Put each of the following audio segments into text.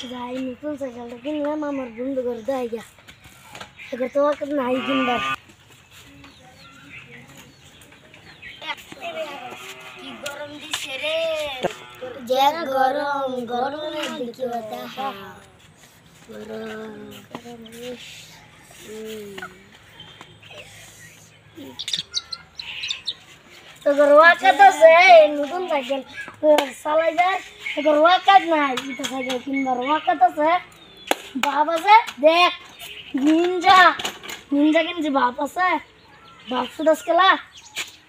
যাই নতুন সাইকেলটা কিনলাম আমার বন্ধু করে দেয় গা এটা তো নাই কিনবার কি গরম দিছে রে যে গরম গরম দেখি দেখা গরম গরম তো গরওয়া কাটা আছে নতুন সাইকেল চালাই যায় গরওয়া কাট নাই এটা সাইকেল কিনবার ওয়াকাত আছে বাপ আছে দেখ নিনজা নিনজা কিনছি বাপ আছে বাপ সুদাস খেলা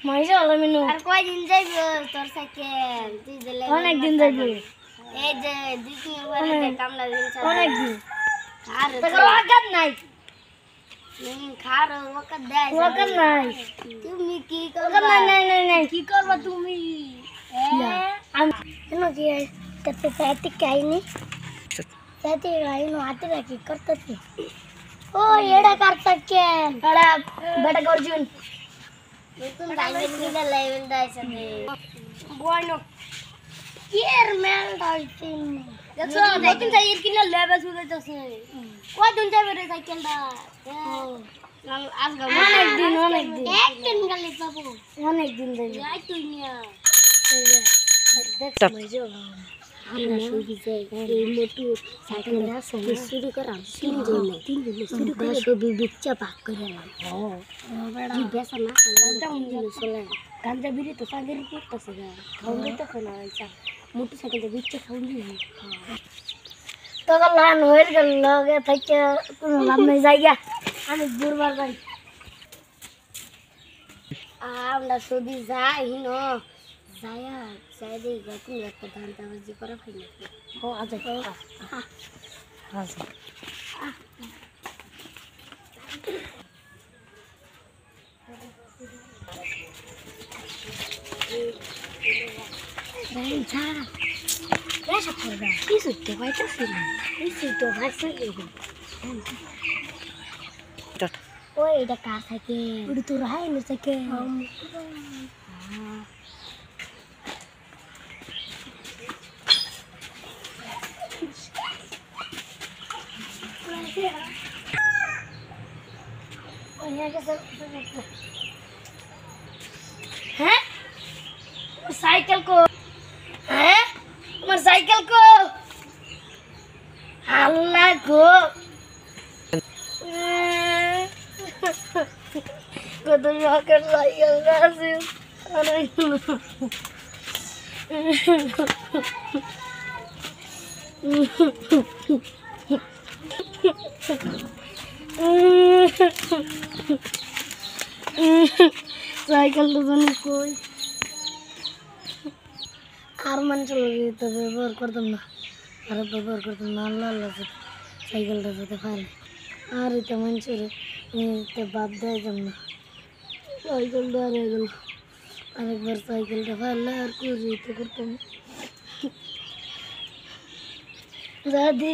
মাইজা হলো মিনু আর কয়দিন যাইব তোর সাইকেল তুই দিলে অনেক দিন যাইব এই যে দুই তিন বার কামলা দিন অনেক দিন আর তো ওয়াকাত নাই খার ওয়াকাত দেয় ওয়াকাত নাই তুমি কি করবা নাই কি করবা তুমি আমি কেন কি কত সাথে কাইনি साथी भाई नो आते रखी करते थे ओ येड़ा करता क्या बड़ा बड़ा अर्जुन तुम डायमंड की लेवल दाई सके बोलो यार मैं डालती देखो लेकिन साइकिल की लेवल सुधर जैसे कोई दिन जाए मेरे साइकिल दा आज का एक दिन का ले पापू एक दिन दे आज तू नहीं देख मजे আমরা শুরু যাই এই মোটু সাইকেলটা শুরু করা তিন জন শুরু করে সবই বিচ্চা ভাগ করে এলাম কি বেসা না চলে গাঞ্জা বিড়ি তো সাগের করতেছে খাওয়াই তো খানা হয়েছে মোটর সাইকেলটা বিচ্চা খাওয়াই তখন লান হয়ে গেল লগে থেকে কোনো লাভ নেই জায়গা আমি দুর্বার যাই আমরা শুধু যাই Hino Saya di gatu lihat petanda masih korang ini. Oh aja kau. Aja. Raja. Raja pernah. Isu tu baca film. Isu tu baca film. Oh ini car sakit. Udah turun ini sakit. हैं cycle को हैं हमारे cycle को अल्लाह को तो यहाँ कर cycle कैसे अरे साइकिल तो जाने कोई आर मन चलो गई तो व्यवहार कर दम ना अरे व्यवहार कर दम ना अल्लाह अल्लाह से साइकिल तो फाइल आर इतना मन चलो तो बाप दे जम ना साइकिल तो आ रहेगा अरे एक बार साइकिल तो फाइल यार कुछ तो करता हूँ ज़्यादा